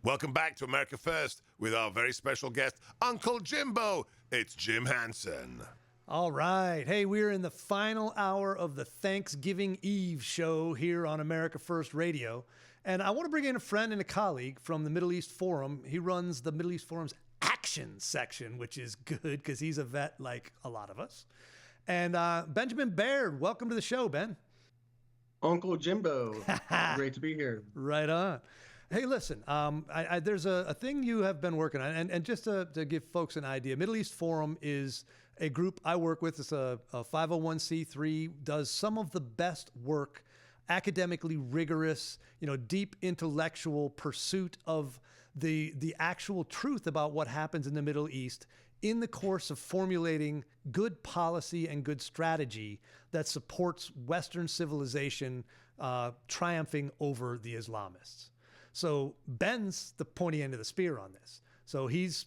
Welcome back to America First with our very special guest, Uncle Jimbo. It's Jim Hanson. All right. Hey, we're in the final hour of the Thanksgiving Eve show here on America First Radio. And I want to bring in a friend and a colleague from the Middle East Forum. He runs the Middle East Forum's Action section, which is good because he's a vet like a lot of us. And Benjamin Baird, welcome to the show, Ben. Uncle Jimbo. Great to be here. Right on. Hey, listen, there's a thing you have been working on, and just to give folks an idea, Middle East Forum is a group I work with. It's a 501c3, does some of the best work, academically rigorous, deep intellectual pursuit of the actual truth about what happens in the Middle East in the course of formulating good policy and good strategy that supports Western civilization triumphing over the Islamists. So Ben's the pointy end of the spear on this. So he's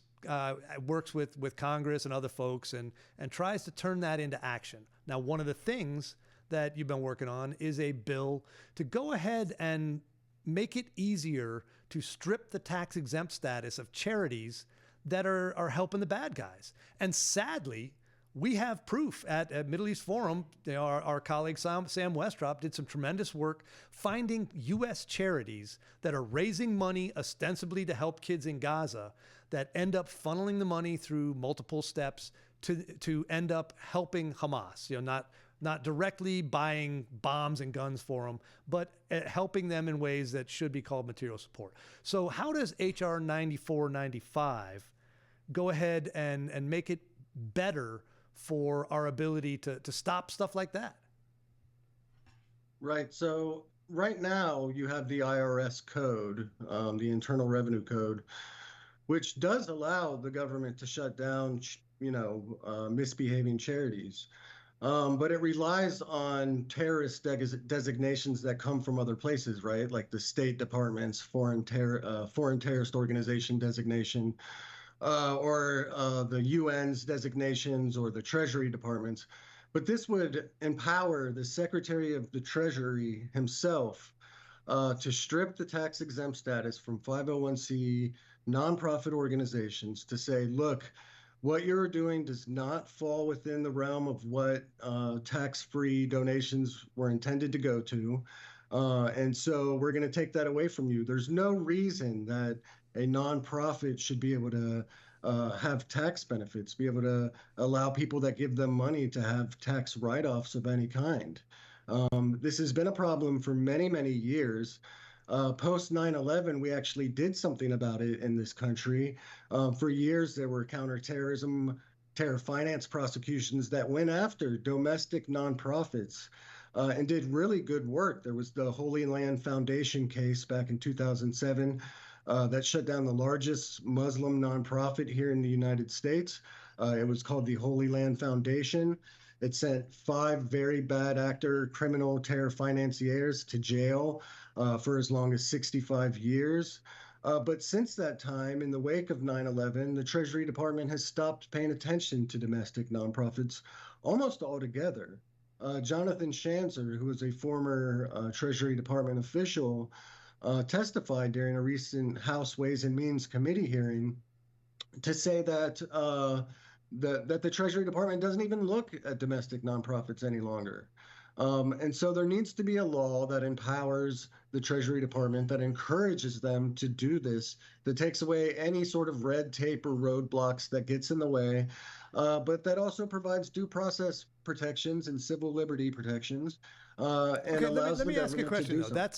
works with Congress and other folks and tries to turn that into action. Now, one of the things that you've been working on is a bill to go ahead and make it easier to strip the tax-exempt status of charities that are helping the bad guys. And sadly, we have proof at Middle East Forum. Our colleague Sam Westrop did some tremendous work finding U.S. charities that are raising money ostensibly to help kids in Gaza that end up funneling the money through multiple steps to end up helping Hamas. Not directly buying bombs and guns for them, but helping them in ways that should be called material support. So how does H.R. 9495 go ahead and make it better for our ability to stop stuff like that? Right. So right now you have the IRS code, the Internal Revenue Code, which does allow the government to shut down, misbehaving charities. But it relies on terrorist designations that come from other places, right? Like the State Department's foreign terrorist organization designation, or the UN's designations, or the Treasury Department's. But this would empower the Secretary of the Treasury himself to strip the tax-exempt status from 501c nonprofit organizations to say, look, what you're doing does not fall within the realm of what tax-free donations were intended to go to. And so we're going to take that away from you. There's no reason that a nonprofit should be able to have tax benefits, be able to allow people that give them money to have tax write-offs of any kind. This has been a problem for many, many years. Post 9/11, we actually did something about it in this country. For years, there were counterterrorism, terror finance prosecutions that went after domestic nonprofits and did really good work. There was the Holy Land Foundation case back in 2007 that shut down the largest Muslim nonprofit here in the United States. It was called the Holy Land Foundation. It sent 5 very bad actor criminal terror financiers to jail for as long as 65 years. But since that time, in the wake of 9/11, the Treasury Department has stopped paying attention to domestic nonprofits almost altogether. Jonathan Schanzer, who is a former Treasury Department official, testified during a recent House Ways and Means Committee hearing to say that the Treasury Department doesn't even look at domestic nonprofits any longer. And so there needs to be a law that empowers the Treasury Department, that encourages them to do this, that takes away any sort of red tape or roadblocks that gets in the way, but that also provides due process protections and civil liberty protections. And allows let me ask you a question, though.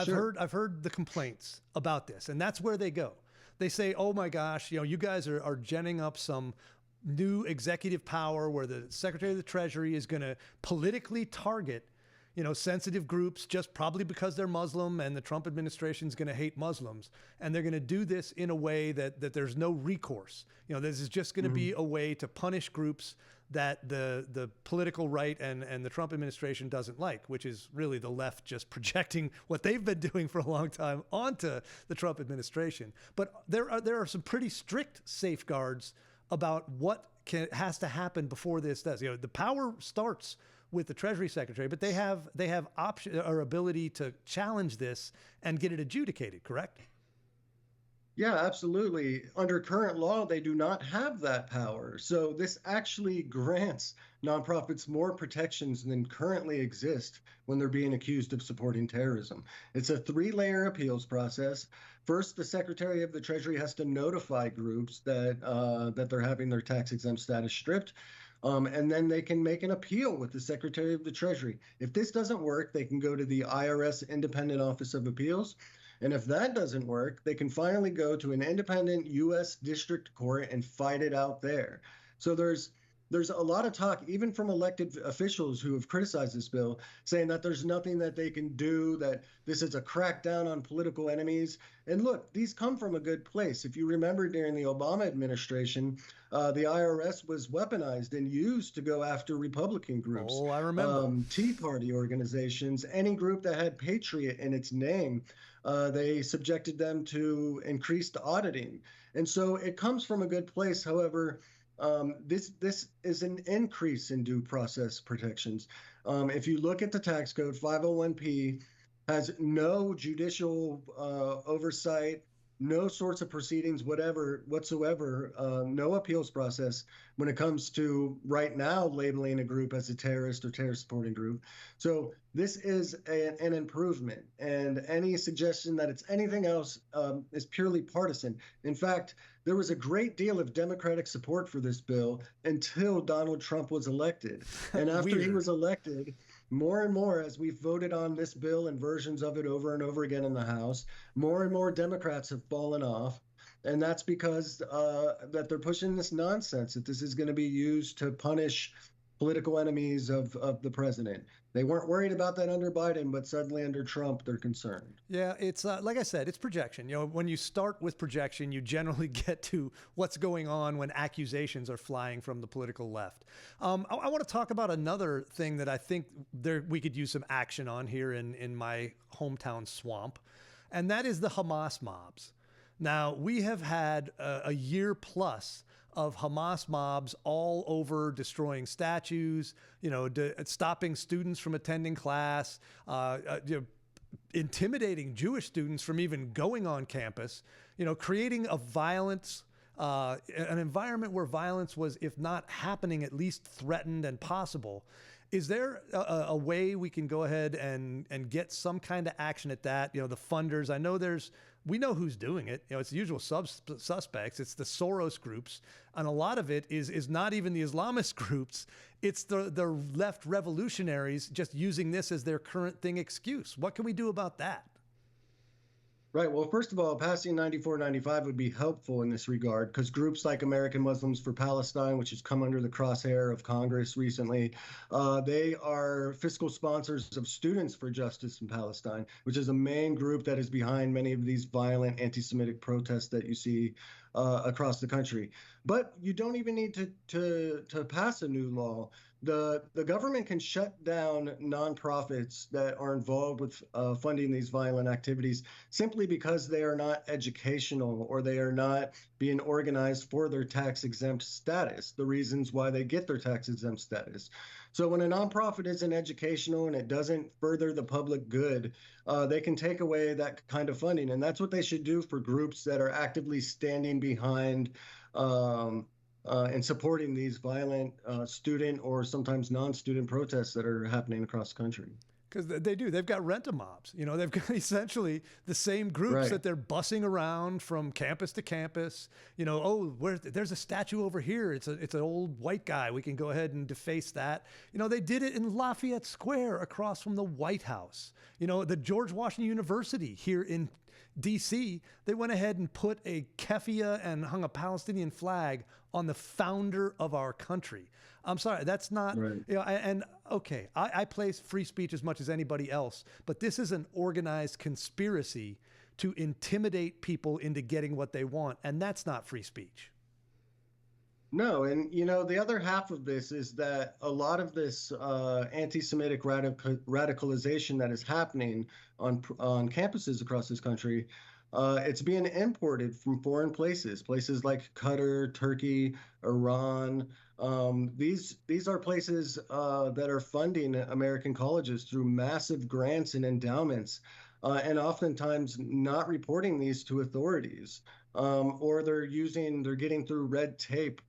Sure. I've heard the complaints about this, and that's where they go. They say, oh my gosh, you guys are ginning up some new executive power where the Secretary of the Treasury is going to politically target, sensitive groups just probably because they're Muslim, and the Trump administration is going to hate Muslims. And they're going to do this in a way that there's no recourse. This is just going to be a way to punish groups that the political right and the Trump administration doesn't like, which is really the left just projecting what they've been doing for a long time onto the Trump administration. But there are some pretty strict safeguards about what has to happen before this does. The power starts with the Treasury Secretary, but they have option or ability to challenge this and get it adjudicated, correct? Yeah, absolutely. Under current law, they do not have that power. So this actually grants nonprofits more protections than currently exist when they're being accused of supporting terrorism. It's a three-layer appeals process. First, the Secretary of the Treasury has to notify groups that they're having their tax-exempt status stripped. And then they can make an appeal with the Secretary of the Treasury. If this doesn't work, they can go to the IRS Independent Office of Appeals. And if that doesn't work, they can finally go to an independent U.S. district court and fight it out there. So there's a lot of talk, even from elected officials who have criticized this bill, saying that there's nothing that they can do, that this is a crackdown on political enemies. And look, these come from a good place. If you remember during the Obama administration, the IRS was weaponized and used to go after Republican groups. Oh, I remember. Tea Party organizations, any group that had patriot in its name. They subjected them to increased auditing. And so it comes from a good place. However, this is an increase in due process protections. If you look at the tax code, 501p has no judicial oversight, no sorts of proceedings, whatsoever, no appeals process when it comes to right now labeling a group as a terrorist or terrorist supporting group. So this is an improvement, and any suggestion that it's anything else is purely partisan. In fact, there was a great deal of Democratic support for this bill until Donald Trump was elected. And after he was elected, more and more, as we've voted on this bill and versions of it over and over again in the House, more and more Democrats have fallen off. And that's because that they're pushing this nonsense that this is going to be used to punish political enemies of the president. They weren't worried about that under Biden, but suddenly under Trump, they're concerned. Yeah, it's like I said, it's projection. You know, when you start with projection, you generally get to what's going on when accusations are flying from the political left. I want to talk about another thing that I think we could use some action on here in my hometown swamp, and that is the Hamas mobs. Now, we have had a year plus of Hamas mobs all over, destroying statues, you know, stopping students from attending class, intimidating Jewish students from even going on campus, you know, creating a violence, an environment where violence was, if not happening, at least threatened and possible. Is there a way we can go ahead and get some kind of action at that? You know, the funders, I know we know who's doing it. You know, it's the usual suspects. It's the Soros groups. And a lot of it is not even the Islamist groups. It's the left revolutionaries just using this as their current thing excuse. What can we do about that? Right. Well, first of all, passing 9495 would be helpful in this regard because groups like American Muslims for Palestine, which has come under the crosshair of Congress recently, they are fiscal sponsors of Students for Justice in Palestine, which is a main group that is behind many of these violent anti-Semitic protests that you see across the country. But you don't even need to pass a new law. The government can shut down nonprofits that are involved with funding these violent activities simply because they are not educational or they are not being organized for their tax-exempt status, the reasons why they get their tax-exempt status. So when a nonprofit isn't educational and it doesn't further the public good, they can take away that kind of funding. And that's what they should do for groups that are actively standing behind and supporting these violent student or sometimes non-student protests that are happening across the country. Because they do. They've got rent-a-mobs. You know, they've got essentially the same groups that they're bussing around from campus to campus. You know, oh, there's a statue over here. It's an old white guy. We can go ahead and deface that. You know, they did it in Lafayette Square across from the White House. You know, the George Washington University here in D.C., they went ahead and put a keffiyeh and hung a Palestinian flag on the founder of our country. I'm sorry, that's not, you know, and okay, I place free speech as much as anybody else, but this is an organized conspiracy to intimidate people into getting what they want, and that's not free speech. No, and you know, the other half of this is that a lot of this anti-Semitic radicalization that is happening on campuses across this country, it's being imported from foreign places like Qatar, Turkey, Iran. These are places that are funding American colleges through massive grants and endowments. and oftentimes not reporting these to authorities, or they're getting through red tape.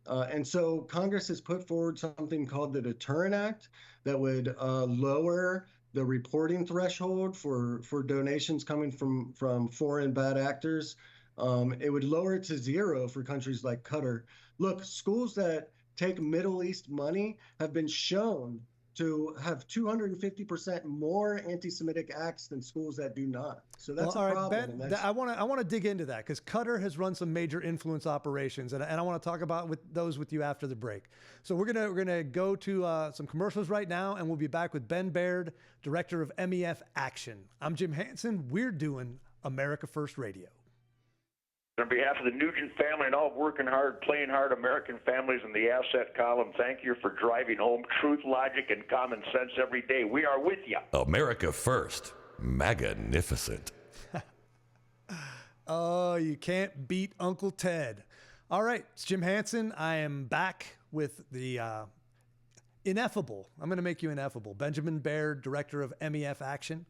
And so Congress has put forward something called the Deterrent Act that would lower the reporting threshold for donations coming from foreign bad actors. It would lower it to 0 for countries like Qatar. Look, schools that take Middle East money have been shown to have 250% more anti-Semitic acts than schools that do not. So that's all a right, problem. Ben, I want to dig into that because Qatar has run some major influence operations, and I want to talk about those with you after the break. So we're gonna go to some commercials right now, and we'll be back with Ben Baird, director of MEF Action. I'm Jim Hanson. We're doing America First Radio. On behalf of the Nugent family and all working hard, playing hard American families in the asset column, thank you for driving home truth, logic, and common sense every day. We are with you. America First. Magnificent. Oh, you can't beat Uncle Ted. All right, it's Jim Hanson. I am back with the ineffable. I'm going to make you ineffable. Benjamin Baird, director of MEF Action.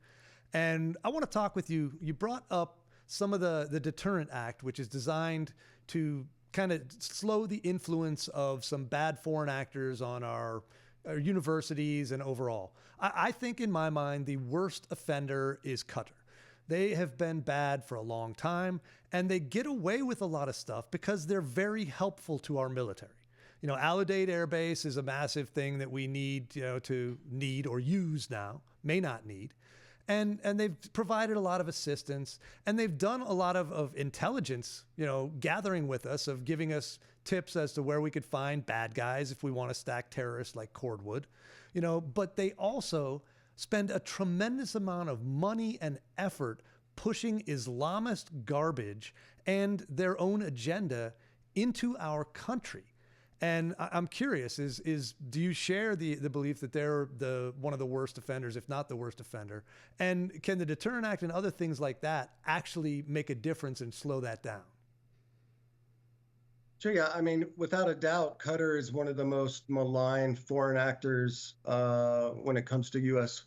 And I want to talk with you. You brought up some of the Deterrent Act, which is designed to kind of slow the influence of some bad foreign actors on our universities and overall. I think in my mind, the worst offender is Qatar. They have been bad for a long time, and they get away with a lot of stuff because they're very helpful to our military. You know, Al Udeid Air Base is a massive thing that we need, to need or use now, may not need. And they've provided a lot of assistance, and they've done a lot of intelligence, gathering with us, of giving us tips as to where we could find bad guys if we want to stack terrorists like cordwood, but they also spend a tremendous amount of money and effort pushing Islamist garbage and their own agenda into our country. And I'm curious, do you share the belief that they're one of the worst offenders, if not the worst offender? And can the Deterrent Act and other things like that actually make a difference and slow that down? Sure, yeah. I mean, without a doubt, Qatar is one of the most maligned foreign actors when it comes to U.S.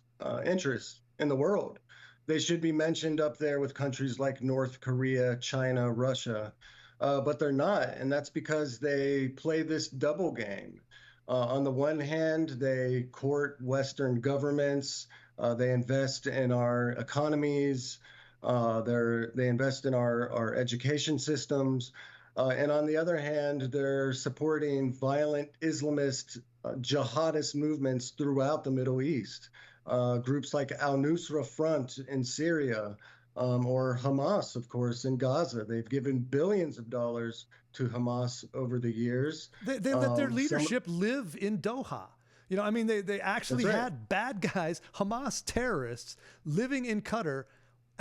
Interests in the world. They should be mentioned up there with countries like North Korea, China, Russia. But they're not, and that's because they play this double game. On the one hand, they court Western governments, they invest in our economies, they invest in our education systems, and on the other hand, they're supporting violent Islamist jihadist movements throughout the Middle East. Groups like Al-Nusra Front in Syria, or Hamas, of course, in Gaza. They've given billions of dollars to Hamas over the years. They let their leadership live in Doha. They actually had bad guys, Hamas terrorists, living in Qatar,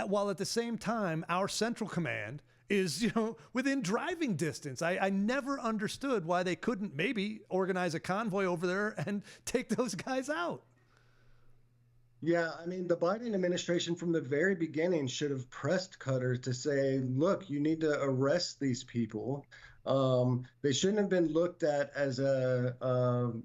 while at the same time, our central command is, within driving distance. I never understood why they couldn't maybe organize a convoy over there and take those guys out. Yeah, I mean, the Biden administration from the very beginning should have pressed Qatar to say, look, you need to arrest these people. They shouldn't have been looked at as an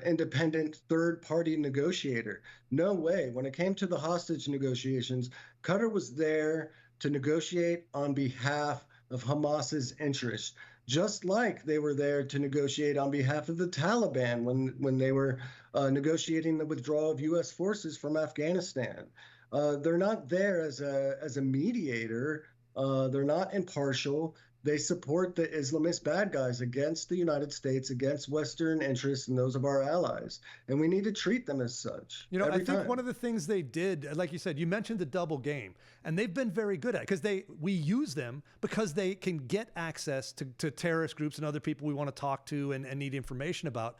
independent third-party negotiator. No way. When it came to the hostage negotiations, Qatar was there to negotiate on behalf of Hamas's interests, just like they were there to negotiate on behalf of the Taliban when they were negotiating the withdrawal of U.S. forces from Afghanistan. They're not there as a mediator. They're not impartial. They support the Islamist bad guys against the United States, against Western interests and those of our allies. And we need to treat them as such. I think one of the things they did, like you said, you mentioned the double game, and they've been very good at it because we use them because they can get access to terrorist groups and other people we want to talk to and need information about.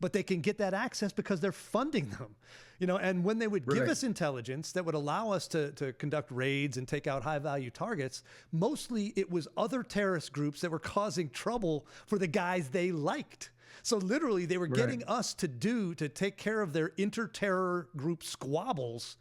But they can get that access because they're funding them, and when they would give us intelligence that would allow us to conduct raids and take out high value targets, mostly it was other terrorist groups that were causing trouble for the guys they liked. So literally they were getting us to take care of their inter-terror group squabbles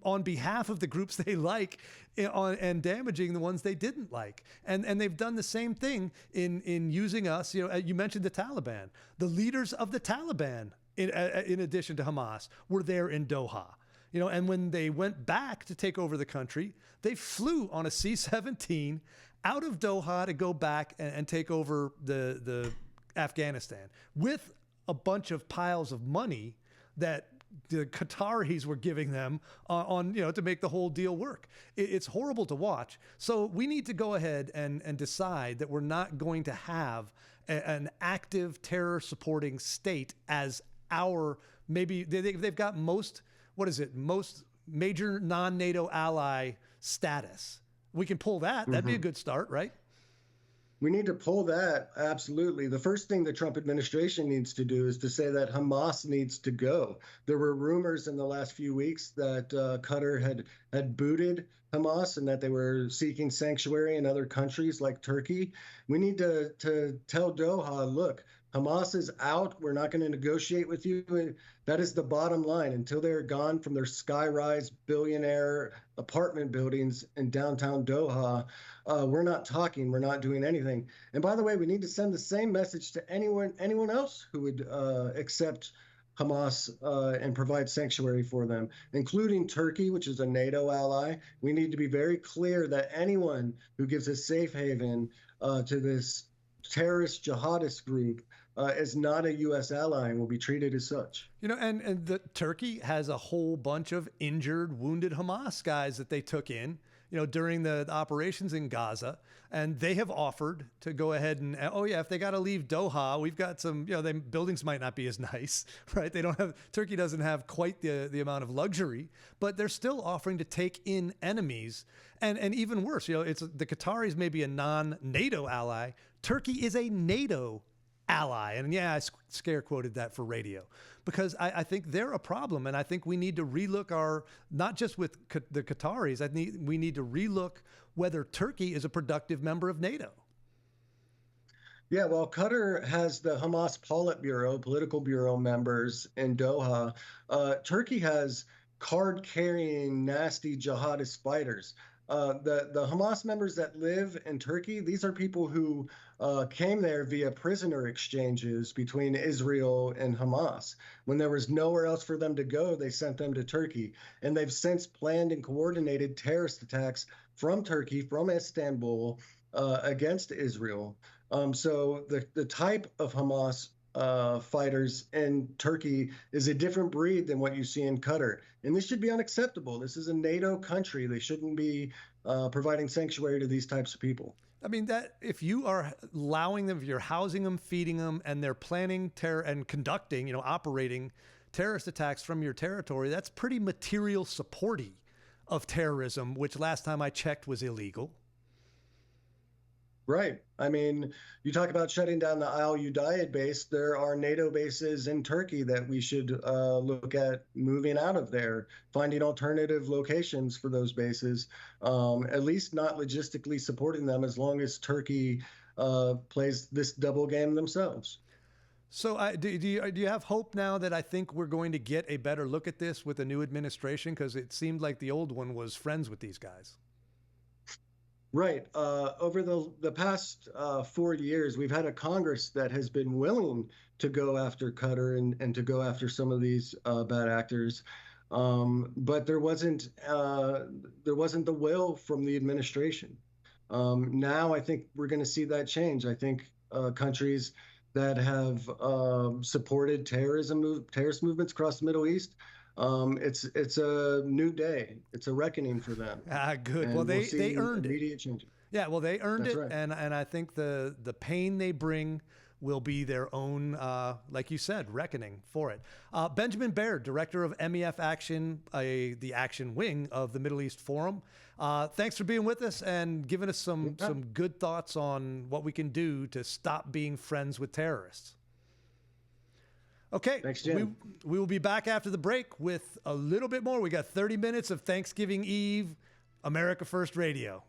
on behalf of the groups they like, and damaging the ones they didn't like. And they've done the same thing in using us. You mentioned the Taliban. The leaders of the Taliban, in addition to Hamas, were there in Doha. And when they went back to take over the country, they flew on a C-17 out of Doha to go back and take over the Afghanistan with a bunch of piles of money that the Qataris were giving them to make the whole deal work. It's horrible to watch. So we need to go ahead and decide that we're not going to have an active terror supporting state as our, maybe they've got most major non-NATO ally status. We can pull that. That'd be a good start, right? We need to pull that, absolutely. The first thing the Trump administration needs to do is to say that Hamas needs to go. There were rumors in the last few weeks that Qatar had booted Hamas and that they were seeking sanctuary in other countries like Turkey. We need to tell Doha, look, Hamas is out. We're not going to negotiate with you. That is the bottom line. Until they're gone from their sky-rise billionaire apartment buildings in downtown Doha, we're not talking. We're not doing anything. And by the way, we need to send the same message to anyone else who would accept Hamas and provide sanctuary for them, including Turkey, which is a NATO ally. We need to be very clear that anyone who gives a safe haven to this terrorist jihadist group is not a U.S. ally and will be treated as such. And the Turkey has a whole bunch of injured, wounded Hamas guys that they took in, during the operations in Gaza. And they have offered to go ahead and, if they got to leave Doha, we've got some, the buildings might not be as nice, right? Turkey doesn't have quite the amount of luxury, but they're still offering to take in enemies. And even worse, it's the Qataris may be a non-NATO ally. Turkey is a NATO ally. And I scare quoted that for radio because I think they're a problem. And I think we need to relook not just with the Qataris, we need to relook whether Turkey is a productive member of NATO. Yeah, well, Qatar has the Hamas political bureau members in Doha. Turkey has card-carrying, nasty jihadist fighters. The Hamas members that live in Turkey, these are people who came there via prisoner exchanges between Israel and Hamas. When there was nowhere else for them to go, they sent them to Turkey. And they've since planned and coordinated terrorist attacks from Turkey, from Istanbul, against Israel. So the type of Hamas fighters in Turkey is a different breed than what you see in Qatar. And this should be unacceptable. This is a NATO country. They shouldn't be providing sanctuary to these types of people. I mean, that if you are allowing them, if you're housing them, feeding them, and they're planning terror and conducting, operating terrorist attacks from your territory, that's pretty material supporty of terrorism, which last time I checked was illegal. Right. I mean, you talk about shutting down the Al Udeid base. There are NATO bases in Turkey that we should look at moving out of there, finding alternative locations for those bases, at least not logistically supporting them as long as Turkey plays this double game themselves. So do you have hope now that I think we're going to get a better look at this with the new administration? Because it seemed like the old one was friends with these guys. Right. Over the past 4 years, we've had a Congress that has been willing to go after Qatar and to go after some of these bad actors, but there wasn't the will from the administration. Now I think we're going to see that change. I think countries that have supported terrorist movements across the Middle East. It's a new day. It's a reckoning for them. Good. And well, they earned immediate it. Changes. Yeah, well, they earned That's it, right. and I think the pain they bring will be their own, like you said, reckoning for it. Benjamin Baird, director of MEF Action, the action wing of the Middle East Forum. Thanks for being with us and giving us some good thoughts on what we can do to stop being friends with terrorists. Okay, Thanks, Jim. We will be back after the break with a little bit more. We got 30 minutes of Thanksgiving Eve, America First Radio.